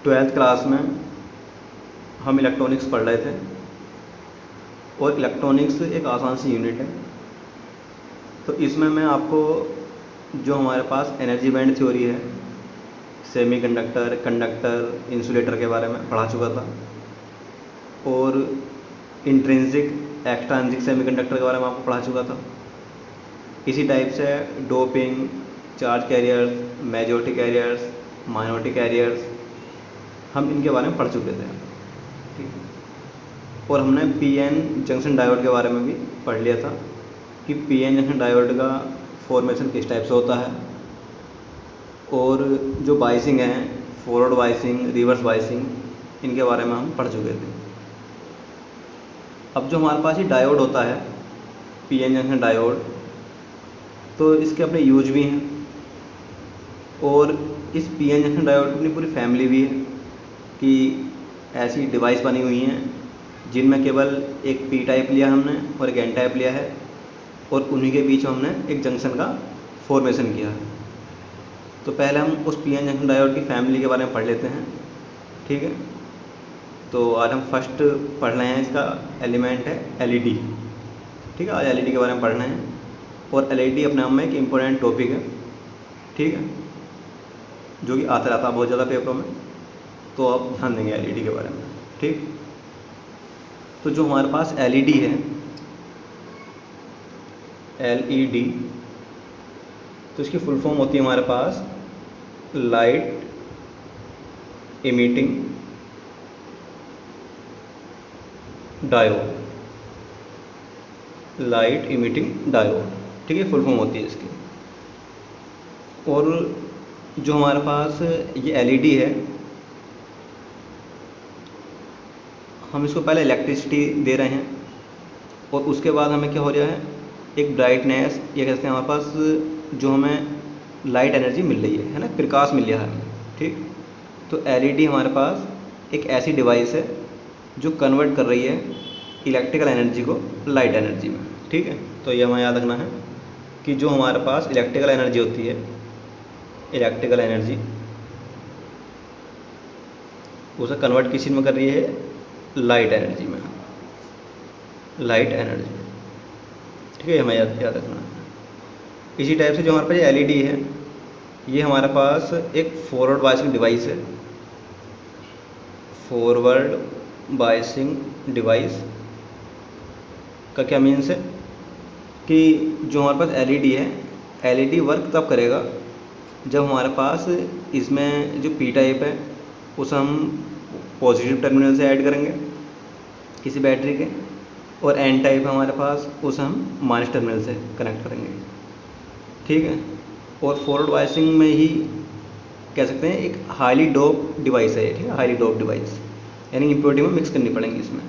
Twelfth class में हम electronics पढ़ रहे थे और इलेक्ट्रॉनिक्स एक आसान सी यूनिट है। तो इसमें मैं आपको जो हमारे पास एनर्जी बैंड थ्योरी है, सेमीकंडक्टर, कंडक्टर, इंसुलेटर के बारे में पढ़ा चुका था और इंट्रिंसिक एक्सट्रिंसिक सेमीकंडक्टर के बारे में आपको पढ़ा चुका था। इसी टाइप से doping, charge carriers, majority carriers, minority carriers, हम इनके बारे में पढ़ चुके थे। ठीक है। और हमने पीएन जंक्शन डायोड के बारे में भी पढ़ लिया था कि पीएन जंक्शन डायोड का फॉर्मेशन किस टाइप से होता है और जो बाइसिंग है, फॉरवर्ड बाइसिंग, रिवर्स बाइसिंग, इनके बारे में हम पढ़ चुके थे। अब जो हमारे पास ये डायोड होता है, पीएन जंक्शन डायोड, तो इसके अपने यूज भी हैं और इस पीएन जंक्शन डायोड की अपनी पूरी फैमिली भी है कि ऐसी डिवाइस बनी हुई हैं जिनमें केवल एक पी टाइप लिया हमने और एक एन टाइप लिया है और उन्हीं के बीच में हमने एक जंक्शन का फॉर्मेशन किया है। तो पहले हम उस पीएन जंक्शन डायोड की फैमिली के बारे में पढ़ लेते हैं। ठीक है। तो आज हम फर्स्ट पढ़ रहे हैं, इसका एलिमेंट है एलईडी। ठीक है, आज एलईडी के बारे में पढ़ रहे हैं और एलईडी अपने आप में एक इम्पोर्टेंट टॉपिक है। ठीक है, जो कि आता रहता है बहुत ज़्यादा पेपरों में, तो आप ध्यान देंगे एलईडी के बारे में। ठीक, तो जो हमारे पास एलईडी है, एलईडी, तो इसकी फुल फॉर्म होती है हमारे पास light emitting diode, light emitting diode. ठीक है, फुल फॉर्म होती है इसकी। और जो हमारे पास ये एलईडी है, हम इसको पहले इलेक्ट्रिसिटी दे रहे हैं और उसके बाद हमें क्या हो रहा है, एक ब्राइटनेस, ये कहते हैं हमारे पास जो हमें लाइट एनर्जी मिल रही है ना, प्रकाश मिल रहा है। ठीक, तो एलईडी हमारे पास एक ऐसी डिवाइस है जो कन्वर्ट कर रही है इलेक्ट्रिकल एनर्जी को लाइट एनर्जी में। ठीक है, तो ये हमें याद रखना है कि जो हमारे पास इलेक्ट्रिकल एनर्जी होती है, इलेक्ट्रिकल एनर्जी, उसे कन्वर्ट किस चीज़ में कर रही है, लाइट एनर्जी में, लाइट एनर्जी। ठीक है, हमें याद रखना है। इसी टाइप से जो हमारे पास एलईडी है, ये हमारे पास एक फॉरवर्ड बायसिंग डिवाइस है। फॉरवर्ड बायसिंग डिवाइस का क्या मीन्स है कि जो हमारे पास एलईडी है, एलईडी वर्क तब करेगा जब हमारे पास इसमें जो पी टाइप है उसे हम पॉजिटिव टर्मिनल से ऐड करेंगे किसी बैटरी के, और एन टाइप है हमारे पास, उसे हम माइनस टर्मिनल से कनेक्ट करेंगे। ठीक है, और फॉरवर्ड बायसिंग में ही कह सकते हैं एक हाईली डोप डिवाइस है। ठीक है, हाईली डोप डिवाइस, यानी इम्प्योरिटी में मिक्स करनी पड़ेंगी इसमें।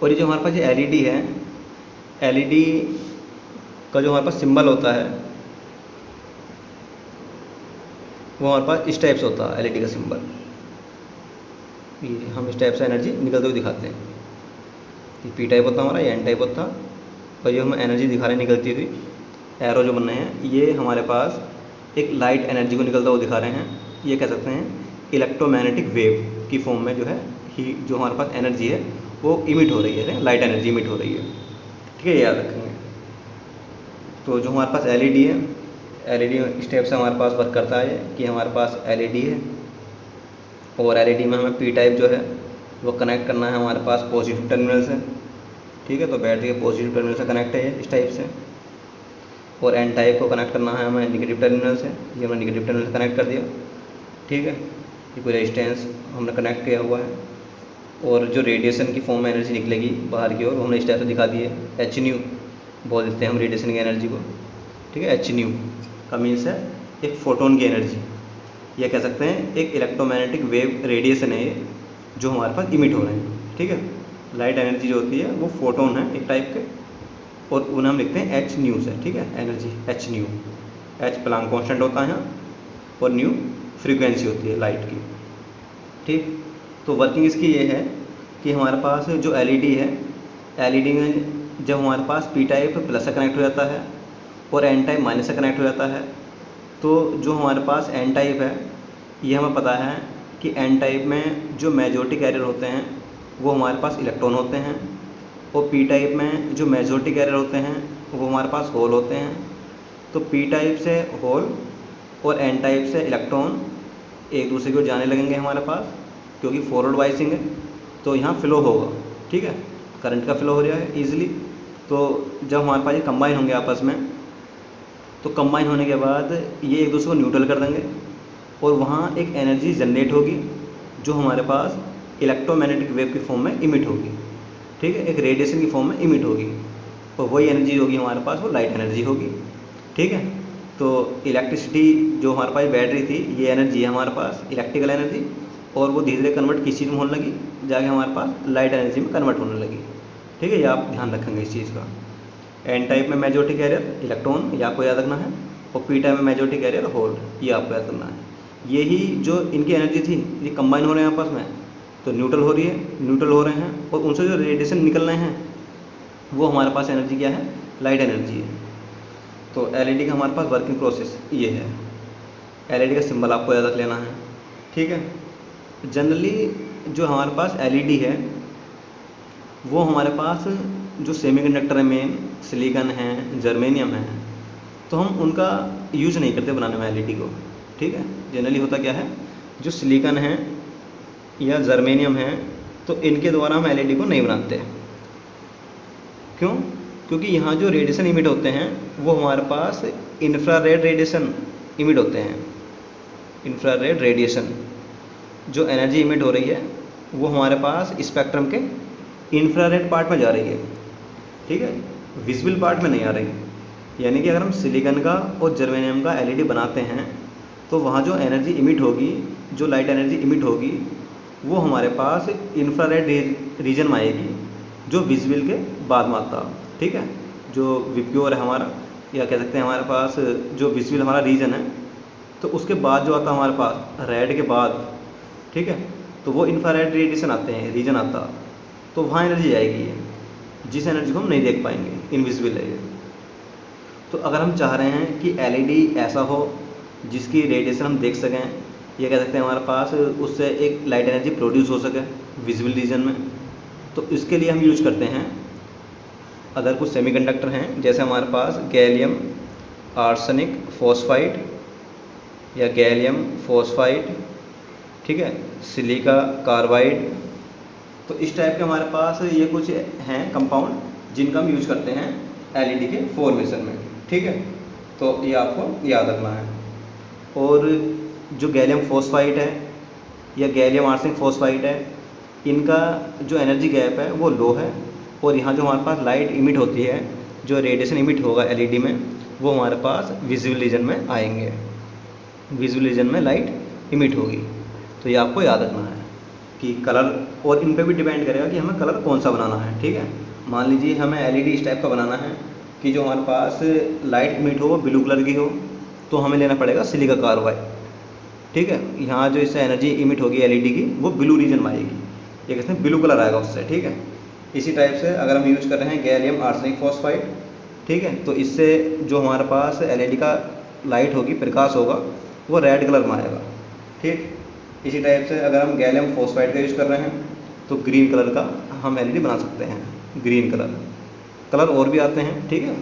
और ये जो हमारे पास ये एलईडी है, एलईडी का जो हमारे पास सिंबल होता है वो हमारे पास इस टाइप से होता है। एलईडी का सिंबल ये हम इस टाइप से एनर्जी निकलते हुए दिखाते हैं। ये पी टाइप होता है हमारा, ये एन टाइप होता है, और ये हम एनर्जी दिखा रहे हैं निकलती हुई, एरो जो बन रहे हैं, ये हमारे पास एक लाइट एनर्जी को निकलता हुआ दिखा रहे हैं। ये कह सकते हैं इलेक्ट्रोमैग्नेटिक वेव की फॉर्म में जो है ही जो हमारे पास एनर्जी है वो इमिट हो रही है, लाइट एनर्जी इमिट हो रही है। ठीक है, ये याद रखेंगे। तो जो हमारे पास एलईडी है, एलईडी इस टाइप से हमारे पास वर्क करता है कि हमारे पास एलईडी है और एलईडी में हमें पी टाइप जो है वो कनेक्ट करना है हमारे पास पॉजिटिव टर्मिनल से। ठीक है, तो बैटरी के पॉजिटिव टर्मिनल से कनेक्ट है इस टाइप से, और एन टाइप को कनेक्ट करना है हमें निगेटिव टर्मिनल से। ये हमने निगेटिव टर्मिनल से कनेक्ट कर दिया। ठीक है, ये कोई रेजिस्टेंस हमने कनेक्ट किया हुआ है, और जो रेडिएशन की फॉर्म में एनर्जी निकलेगी बाहर की ओर, हमने इस टाइप से दिखा दी है, एच न्यू बोल देते हैं हम रेडिएशन की एनर्जी को। ठीक है, एच न्यू का मीन्स है एक फोटोन की एनर्जी, यह कह सकते हैं एक इलेक्ट्रोमैग्नेटिक वेव रेडिएशन है ये जो हमारे पास इमिट हो रहे हैं। ठीक है, लाइट एनर्जी जो होती है वो फोटोन है एक टाइप के, और उन्हें हम लिखते हैं एच न्यू से। ठीक है, energy H new, H Planck constant होता है यहाँ और न्यू फ्रीक्वेंसी होती है लाइट की। ठीक, तो वर्किंग इसकी ये है कि हमारे पास जो एलईडी है, एलईडी में जब हमारे पास पी टाइप प्लस से कनेक्ट हो जाता है और एन टाइप माइनस से कनेक्ट हो जाता है, तो जो हमारे पास एन टाइप है ये हमें पता है कि एन टाइप में जो मेजॉरिटी कैरियर होते हैं वो हमारे पास इलेक्ट्रॉन होते हैं, और पी टाइप में जो मेजॉरिटी कैरियर होते हैं वो हमारे पास होल होते हैं। तो पी टाइप से होल और एन टाइप से इलेक्ट्रॉन एक दूसरे को जाने लगेंगे हमारे पास, क्योंकि फॉरवर्ड बाइसिंग है तो यहाँ फ्लो होगा, ठीक है, करंट का फ्लो हो रहा है ईजिली। तो जब हमारे पास ये कंबाइन होंगे आपस में, तो कंबाइन होने के बाद ये एक दूसरे को न्यूट्रल कर देंगे, और वहाँ एक एनर्जी जनरेट होगी जो हमारे पास इलेक्ट्रोमैग्नेटिक वेव की फॉर्म में इमिट होगी, ठीक है, एक रेडिएशन की फॉर्म में इमिट होगी, और वही एनर्जी होगी हमारे पास, वो लाइट एनर्जी होगी, ठीक है। तो इलेक्ट्रिसिटी जो हमारे पास बैटरी थी, ये एनर्जी है हमारे पास इलेक्ट्रिकल एनर्जी, और वो धीरे धीरे कन्वर्ट किस चीज़ में होने लगी, जाके हमारे पास लाइट एनर्जी में कन्वर्ट होने लगी, ठीक है। ये आप ध्यान रखेंगे इस चीज़ का। एन टाइप में मेजॉरिटी कैरियर इलेक्ट्रॉन, ये आपको याद रखना है, और पी टाइप में मेजॉरिटी कैरियर होल, ये आपको याद करना है। यही जो इनकी एनर्जी थी ये कंबाइन हो रहे हैं आपस में, तो न्यूट्रल हो रही है, न्यूट्रल हो रहे हैं, और उनसे जो रेडिएशन निकल रहे हैं वो हमारे पास एनर्जी क्या है, लाइट एनर्जी है। तो एलईडी का हमारे पास वर्किंग प्रोसेस ये है। एलईडी का सिंबल आपको याद रख लेना है, ठीक है। जनरली जो हमारे पास एलईडी है वो हमारे पास जो सेमीकंडक्टर है, मेन सिलिकॉन है, जर्मेनियम है, तो हम उनका यूज़ नहीं करते बनाने में एलईडी को, ठीक है। जनरली होता क्या है, जो सिलिकॉन है या जर्मेनियम है, तो इनके द्वारा हम एलईडी को नहीं बनाते। क्यों? क्योंकि यहाँ जो रेडिएशन इमिट होते हैं वो हमारे पास इंफ्रारेड रेडिएशन इमिट होते हैं। इंफ्रारेड रेडिएशन जो एनर्जी इमिट हो रही है वो हमारे पास स्पेक्ट्रम के इंफ्रारेड पार्ट में जा रही है, ठीक है, विजिबल पार्ट में नहीं आ रही। यानी कि अगर हम सिलिकॉन का और जर्मेनियम का एलईडी बनाते हैं तो वहाँ जो एनर्जी इमिट होगी, जो लाइट एनर्जी इमिट होगी, वो हमारे पास इंफ्रारेड रीजन में आएगी, जो विजिबल के बाद में आता, ठीक है। जो विप्योर है हमारा, या कह सकते हैं हमारे पास जो विजिबल हमारा रीजन है, तो उसके बाद जो आता हमारे पास रेड के बाद, ठीक है, तो वो इंफ्रारेड रेडिएशन आते हैं, रीजन आता, तो वहाँ एनर्जी आएगी, जिस एनर्जी को हम नहीं देख पाएंगे, इनविजिबल है ये। तो अगर हम चाह रहे हैं कि एलईडी ऐसा हो जिसकी रेडिएशन हम देख सकें, ये कह सकते हैं हमारे पास उससे एक लाइट एनर्जी प्रोड्यूस हो सके विजिबल रीजन में, तो इसके लिए हम यूज करते हैं, अगर कुछ सेमीकंडक्टर हैं जैसे हमारे पास गैलियम आर्सेनिक फॉस्फाइड या गैलियम फॉस्फाइड, ठीक है, सिलिका कार्बाइड, तो इस टाइप के हमारे पास ये कुछ हैं कंपाउंड जिनका हम यूज करते हैं एलईडी के फॉर्मेशन में, ठीक है। तो ये आपको याद रखना है। और जो गैलियम फॉस्फाइड है या गैलियम आर्सेनिक फॉस्फाइड है, इनका जो एनर्जी गैप है वो लो है, और यहाँ जो हमारे पास लाइट इमिट होती है, जो रेडिएशन इमिट होगा एलईडी में, वो हमारे पास विजुअल रीजन में आएंगे, विजुअल रीजन में लाइट इमिट होगी। तो ये आपको याद रखना है कि कलर, और इन पे भी डिपेंड करेगा कि हमें कलर कौन सा बनाना है, ठीक है। मान लीजिए हमें एलईडी इस टाइप का बनाना है कि जो हमारे पास लाइट इमिट हो वो ब्लू कलर की हो, तो हमें लेना पड़ेगा सिलिका कार्बाइड, ठीक है। यहाँ जो इससे एनर्जी इमिट होगी एलईडी की वो ब्लू रीजन में आएगी, ये कहते हैं ब्लू कलर आएगा उससे, ठीक है। इसी टाइप से अगर हम यूज़ कर रहे हैं गैलियम आर्सेनिक फॉस्फाइड, ठीक है, तो इससे जो हमारे पास एलईडी का लाइट होगी, प्रकाश होगा, वो रेड कलर में आएगा, ठीक। इसी टाइप से अगर हम गैलियम फॉस्फाइड का यूज़ कर रहे हैं तो ग्रीन कलर का हम एलईडी बना सकते हैं, ग्रीन कलर। कलर और भी आते हैं, ठीक है,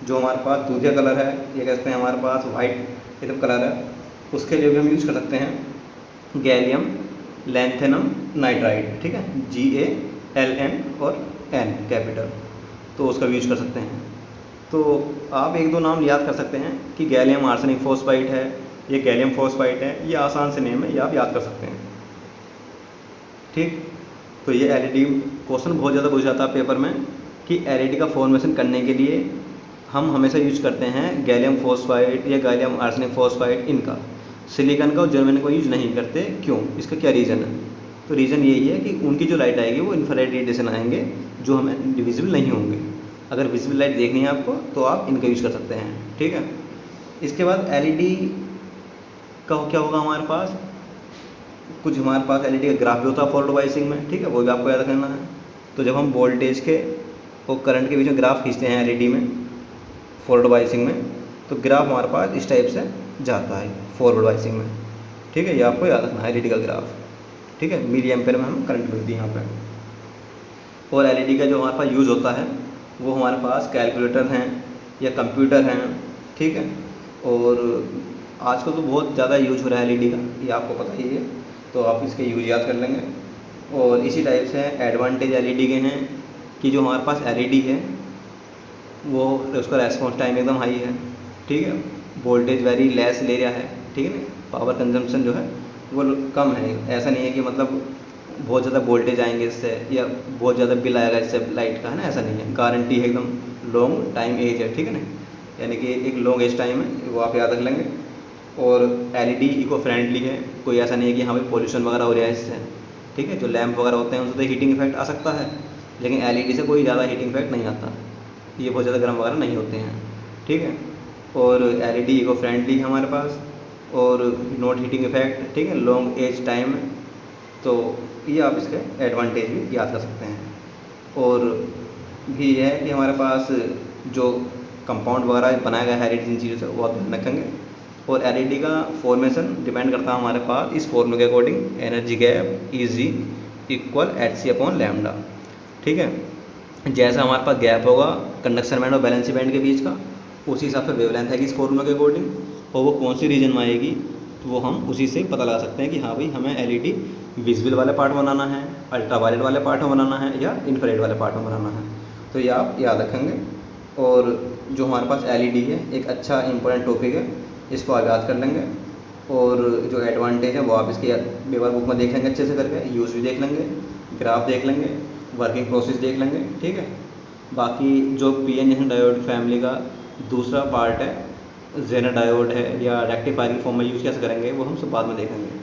जो हमारे पास दूधिया कलर है, ये कहते हैं हमारे पास वाइट एकदम कलर है, उसके लिए भी हम यूज़ कर सकते हैं गैलियम लैंथेनम नाइट्राइड, ठीक है, GALN और N कैपिटल, तो उसका भी यूज कर सकते हैं। तो आप एक दो नाम याद कर सकते हैं कि गैलियम आर्सेनिक फॉस्फाइड है, ये गैलियम फॉस्फाइड है, ये आसान से नेम है, ये आप याद कर सकते हैं, ठीक। तो ये एलईडी क्वेश्चन बहुत ज़्यादा पूछा जाता है पेपर में कि एलईडी का फॉर्मेशन करने के लिए हम हमेशा यूज करते हैं गैलियम फॉस्फाइड या गैलियम आर्सेनिक फॉस्फाइड, इनका सिलिकॉन का और जर्मेनियम का यूज नहीं करते। क्यों? इसका क्या रीज़न है? तो रीज़न यही है कि उनकी जो लाइट आएगी वो इंफ्रारेड रेडिएशन आएंगे जो हमें विजिबल नहीं होंगे। अगर विजिबल लाइट देखनी है आपको तो आप इनका यूज़ कर सकते हैं, ठीक है। इसके बाद एलईडी का क्या होगा हमारे पास, कुछ हमारे पास एलईडी का ग्राफ भी होता है फॉरवर्ड बायसिंग में, ठीक है, वो भी आपको याद करना है। तो जब हम वोल्टेज के और करंट के बीच में ग्राफ खींचते हैं एलईडी में फॉरवर्ड बायसिंग में, तो ग्राफ हमारे पास इस टाइप से जाता है फॉरवर्ड बायसिंग में, ठीक है, ये आपको याद रखना है एलईडी का ग्राफ। ठीक है, मिली एम्पेयर में हम करंट मिलती है यहाँ पे। और एलईडी का जो हमारे पास यूज़ होता है वो हमारे पास कैलकुलेटर हैं या कंप्यूटर हैं, ठीक है। और आजकल तो बहुत ज़्यादा यूज हो रहा है एलईडी का, ये आपको पता ही है, तो आप इसके यूज याद कर लेंगे। और इसी टाइप से एडवांटेज एलईडी के हैं कि जो हमारे पास एलईडी है वो उसका रेस्पॉन्स टाइम एकदम हाई है, ठीक है, वोल्टेज वेरी लेस ले रहा है, ठीक है ना, पावर कंजम्पशन जो है वो कम है। ऐसा नहीं है कि मतलब बहुत ज़्यादा वोल्टेज आएंगे इससे या बहुत ज़्यादा बिल आएगा इससे लाइट का, है ना, ऐसा नहीं है। गारंटी है एकदम लॉन्ग टाइम एज है, ठीक है ना, यानी कि एक लॉन्ग एज टाइम है, वो आप याद रख लेंगे। और एलईडी इको फ्रेंडली है, कोई ऐसा नहीं है कि हाँ भाई पॉल्यूशन वगैरह हो रहा है इससे, ठीक है। जो लैंप वगैरह होते हैं उनसे तो हीटिंग इफेक्ट आ सकता है, लेकिन एलईडी से कोई ज़्यादा हीटिंग इफेक्ट नहीं आता, ये बहुत ज़्यादा गर्म वगैरह नहीं होते हैं, ठीक है। और एलईडी इको फ्रेंडली है हमारे पास, और नॉट हीटिंग इफेक्ट, ठीक है, लॉन्ग एज टाइम, तो ये आप इसके एडवांटेज भी याद कर सकते हैं। और भी है कि हमारे पास जो कंपाउंड वगैरह बनाया गया है एलईडी, इन चीज़ों से वो आप ध्यान रखेंगे। और एलईडी का फॉर्मेशन डिपेंड करता है हमारे पास इस फॉर्मूले के according, energy gap is equal h c upon lambda, ठीक है। जैसा हमारे पास गैप होगा कंडक्शन बैंड और बैलेंसी बैंड के बीच का, उसी हिसाब से वेवलेंथ है कि इस फॉर्मूले के अकॉर्डिंग, और वो कौन सी रीजन में आएगी तो वो हम उसी से पता लगा सकते हैं कि हाँ भाई हमें एलईडी विजिबल वाले पार्ट में बनाना है, अल्ट्रावायलेट वाले पार्ट में बनाना है या इंफ्रारेड वाले पार्ट में बनाना है, तो ये आप याद रखेंगे। और जो हमारे पास एलईडी है एक अच्छा इंपॉर्टेंट टॉपिक है, इसको आप याद कर लेंगे। और जो एडवांटेज है वो आप इसके पेपर बुक में देख लेंगे अच्छे से करके, यूज़ भी देख लेंगे, ग्राफ देख लेंगे, वर्किंग प्रोसेस देख लेंगे, ठीक है। बाकी जो पीएन जंक्शन डायोड फैमिली का दूसरा पार्ट है जेनर डायोड है या रेक्टिफायर की फॉर्म में यूज़ कैसे करेंगे वो हम सब बाद में देखेंगे।